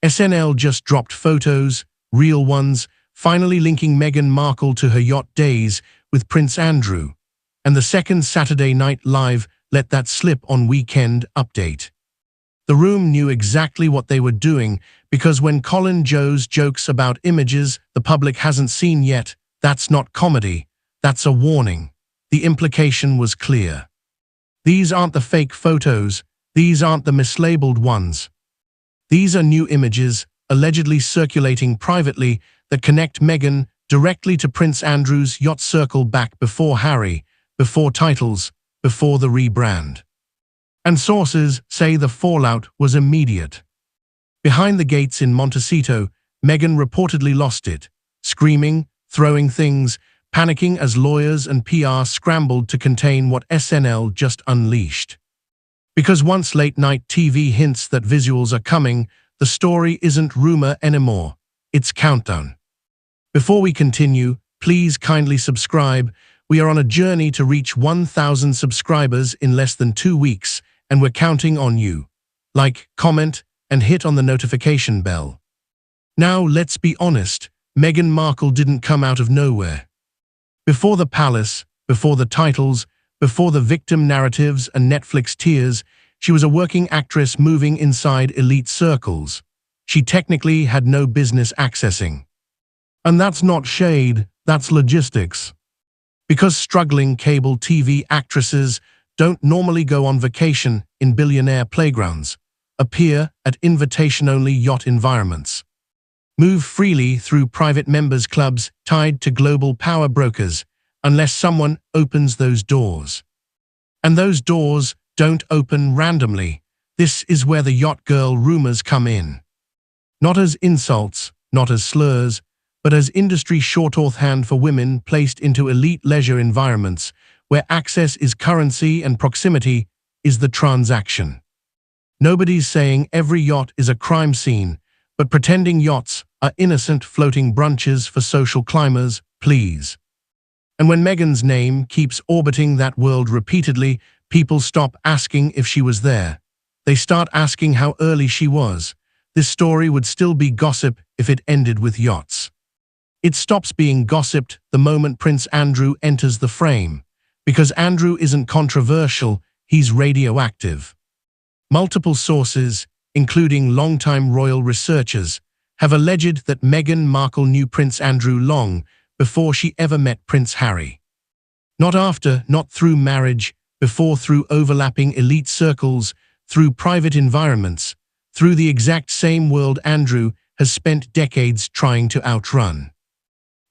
SNL just dropped photos, real ones, finally linking Meghan Markle to her yacht days with Prince Andrew. And the second Saturday Night Live let that slip on Weekend Update. The room knew exactly what they were doing, because when Colin Jos jokes about images the public hasn't seen yet, that's not comedy, that's a warning. The implication was clear. These aren't the fake photos, these aren't the mislabeled ones. These are new images, allegedly circulating privately, that connect Meghan directly to Prince Andrew's yacht circle back before Harry, before titles, before the rebrand. And sources say the fallout was immediate. Behind the gates in Monteceto, Meghan reportedly lost it, screaming, throwing things, panicking as lawyers and PR scrambled to contain what SNL just unleashed. Because once late-night TV hints that visuals are coming, the story isn't rumor anymore, it's countdown. Before we continue, please kindly subscribe. We are on a journey to reach 1,000 subscribers in less than 2 weeks, and we're counting on you. Like, comment, and hit on the notification bell. Now let's be honest, Meghan Markle didn't come out of nowhere. Before the palace, before the titles, before the victim narratives and Netflix tears, she was a working actress moving inside elite circles. She technically had no business accessing. And that's not shade, that's logistics. Because struggling cable TV actresses don't normally go on vacation in billionaire playgrounds, appear at invitation-only yacht environments, move freely through private members' clubs tied to global power brokers, unless someone opens those doors. And those doors don't open randomly. This is where the yacht girl rumors come in. Not as insults, not as slurs, but as industry shorthand for women placed into elite leisure environments where access is currency and proximity is the transaction. Nobody's saying every yacht is a crime scene, but pretending yachts are innocent floating brunches for social climbers, please. And when Meghan's name keeps orbiting that world repeatedly, people stop asking if she was there. They start asking how early she was. This story would still be gossip if it ended with yachts. It stops being gossiped the moment Prince Andrew enters the frame, because Andrew isn't controversial, he's radioactive. Multiple sources, including longtime royal researchers, have alleged that Meghan Markle knew Prince Andrew long before she ever met Prince Harry. Not after, not through marriage, before through overlapping elite circles, through private environments, through the exact same world Andrew has spent decades trying to outrun.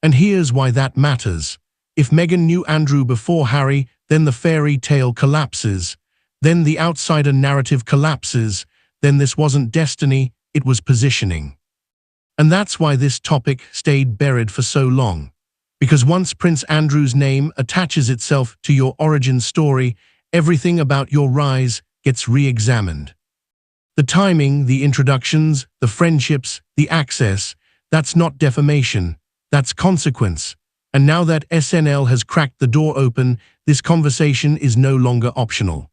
And here's why that matters. If Meghan knew Andrew before Harry, then the fairy tale collapses. Then the outsider narrative collapses. Then this wasn't destiny, it was positioning. And that's why this topic stayed buried for so long. Because once Prince Andrew's name attaches itself to your origin story, everything about your rise gets re-examined. The timing, the introductions, the friendships, the access, that's not defamation, that's consequence. And now that SNL has cracked the door open, this conversation is no longer optional.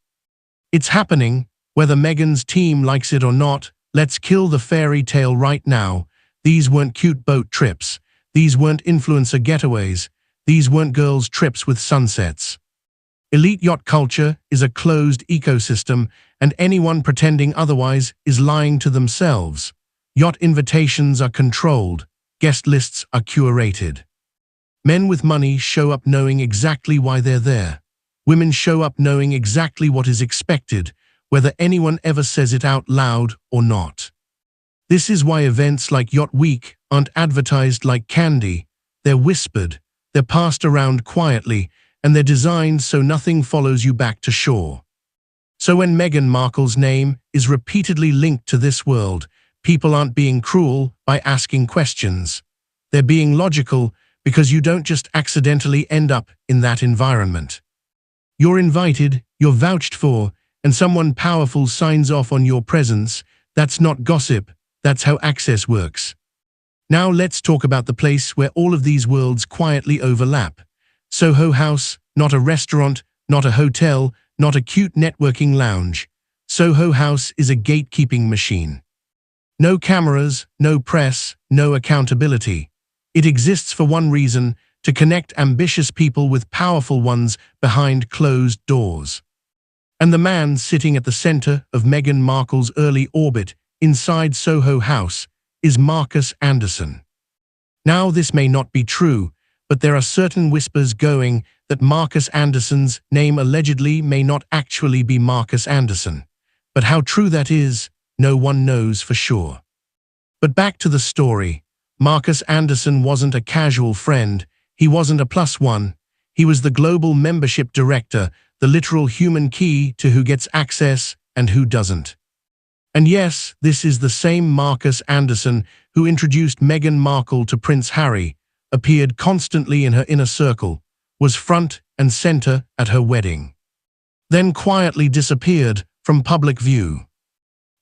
It's happening, whether Meghan's team likes it or not. Let's kill the fairy tale right now. These weren't cute boat trips. These weren't influencer getaways. These weren't girls' trips with sunsets. Elite yacht culture is a closed ecosystem, and anyone pretending otherwise is lying to themselves. Yacht invitations are controlled. Guest lists are curated. Men with money show up knowing exactly why they're there. Women show up knowing exactly what is expected, whether anyone ever says it out loud or not. This is why events like Yacht Week aren't advertised like candy. They're whispered, they're passed around quietly, and they're designed so nothing follows you back to shore. So when Meghan Markle's name is repeatedly linked to this world, people aren't being cruel by asking questions. They're being logical, because you don't just accidentally end up in that environment. You're invited, you're vouched for, and someone powerful signs off on your presence. That's not gossip, that's how access works. Now let's talk about the place where all of these worlds quietly overlap. Soho House, not a restaurant, not a hotel, not a cute networking lounge. Soho House is a gatekeeping machine. No cameras, no press, no accountability. It exists for one reason: to connect ambitious people with powerful ones behind closed doors. And the man sitting at the center of Meghan Markle's early orbit inside Soho House is Marcus Anderson. Now, this may not be true, but there are certain whispers going that Marcus Anderson's name allegedly may not actually be Marcus Anderson. But how true that is, no one knows for sure. But back to the story. Marcus Anderson wasn't a casual friend. He wasn't a plus one. He was the global membership director, the literal human key to who gets access and who doesn't. And yes, this is the same Marcus Anderson who introduced Meghan Markle to Prince Harry, appeared constantly in her inner circle, was front and center at her wedding, then quietly disappeared from public view.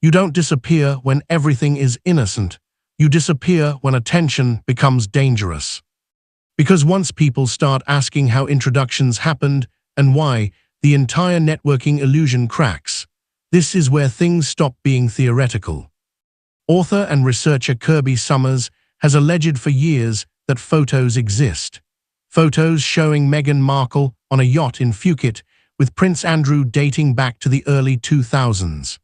You don't disappear when everything is innocent. You disappear when attention becomes dangerous. Because once people start asking how introductions happened and why, the entire networking illusion cracks. This is where things stop being theoretical. Author and researcher Kirby Summers has alleged for years that photos exist. Photos showing Meghan Markle on a yacht in Phuket with Prince Andrew dating back to the early 2000s.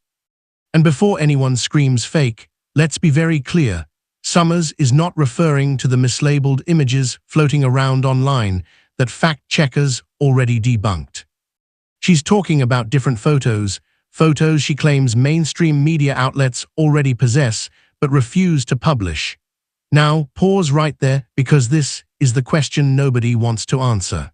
And before anyone screams fake, let's be very clear. Summers is not referring to the mislabeled images floating around online that fact-checkers already debunked. She's talking about different photos she claims mainstream media outlets already possess but refuse to publish. Now, pause right there, because this is the question nobody wants to answer.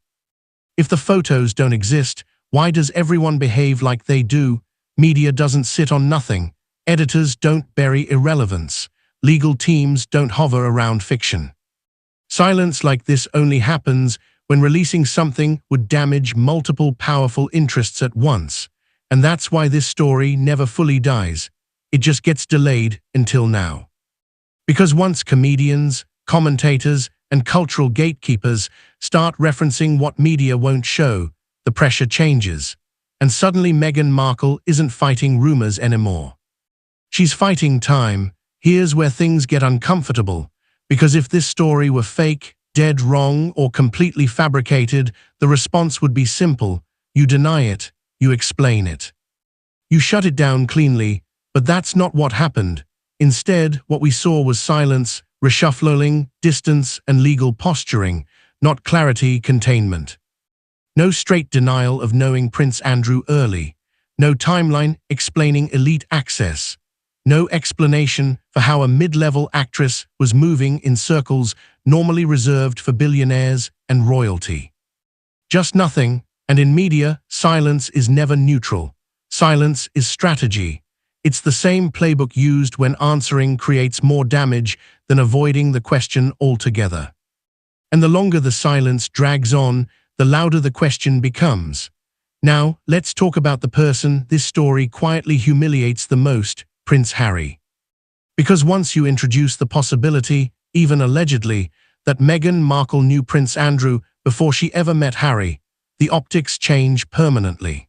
If the photos don't exist, why does everyone behave like they do? Media doesn't sit on nothing. Editors don't bury irrelevance. Legal teams don't hover around fiction. Silence like this only happens when releasing something would damage multiple powerful interests at once. And that's why this story never fully dies. It just gets delayed until now. Because once comedians, commentators, and cultural gatekeepers start referencing what media won't show, the pressure changes. And suddenly Meghan Markle isn't fighting rumors anymore. She's fighting time. Here's where things get uncomfortable. Because if this story were fake, dead wrong, or completely fabricated, the response would be simple. You deny it. You explain it. You shut it down cleanly, but that's not what happened. Instead, what we saw was silence, reshuffling, distance, and legal posturing, not clarity, containment. No straight denial of knowing Prince Andrew early. No timeline explaining elite access. No explanation for how a mid-level actress was moving in circles normally reserved for billionaires and royalty. Just nothing. And in media, silence is never neutral. Silence is strategy. It's the same playbook used when answering creates more damage than avoiding the question altogether. And the longer the silence drags on, the louder the question becomes. Now, let's talk about the person this story quietly humiliates the most, Prince Harry. Because once you introduce the possibility, even allegedly, that Meghan Markle knew Prince Andrew before she ever met Harry, the optics change permanently.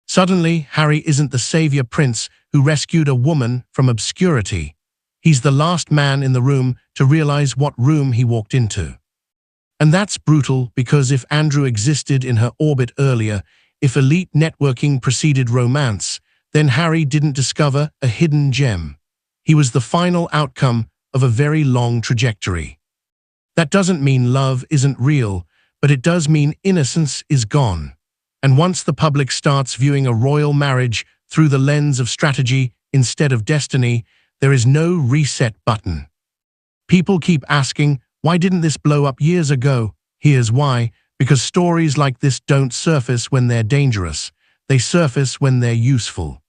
Suddenly, Harry isn't the savior prince who rescued a woman from obscurity. He's the last man in the room to realize what room he walked into. And that's brutal, because if Andrew existed in her orbit earlier, if elite networking preceded romance, then Harry didn't discover a hidden gem. He was the final outcome of a very long trajectory. That doesn't mean love isn't real, but it does mean innocence is gone. And once the public starts viewing a royal marriage through the lens of strategy instead of destiny, there is no reset button. People keep asking, why didn't this blow up years ago? Here's why: because stories like this don't surface when they're dangerous. They surface when they're useful.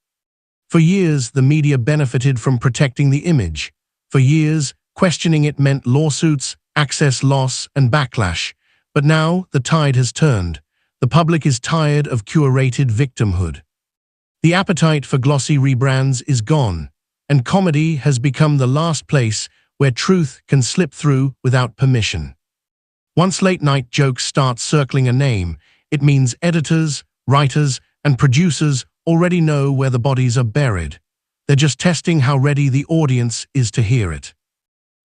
For years, the media benefited from protecting the image. For years, questioning it meant lawsuits, access loss, and backlash. But now, the tide has turned. The public is tired of curated victimhood. The appetite for glossy rebrands is gone, and comedy has become the last place where truth can slip through without permission. Once late-night jokes start circling a name, it means editors, writers, and producers already know where the bodies are buried. They're just testing how ready the audience is to hear it.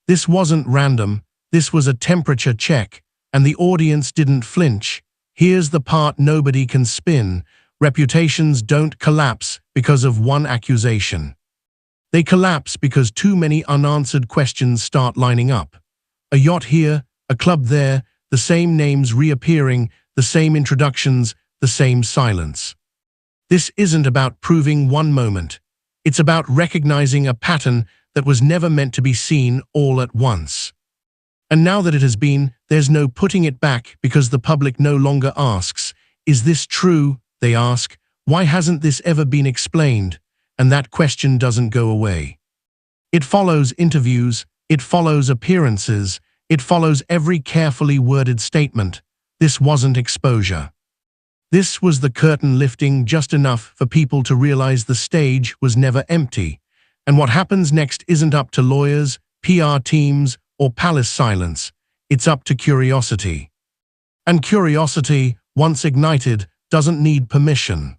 This wasn't random, this was a temperature check, and the audience didn't flinch. Here's the part nobody can spin. Reputations don't collapse because of one accusation. They collapse because too many unanswered questions start lining up. A yacht here, a club there, the same names reappearing, the same introductions, the same silence. This isn't about proving one moment. It's about recognizing a pattern that was never meant to be seen all at once. And now that it has been, there's no putting it back because the public no longer asks, "Is this true?" They ask, "Why hasn't this ever been explained?" And that question doesn't go away. It follows interviews, it follows appearances, it follows every carefully worded statement. This wasn't exposure. This was the curtain lifting just enough for people to realize the stage was never empty. And what happens next isn't up to lawyers, PR teams, or palace silence. It's up to curiosity. And curiosity, once ignited, doesn't need permission.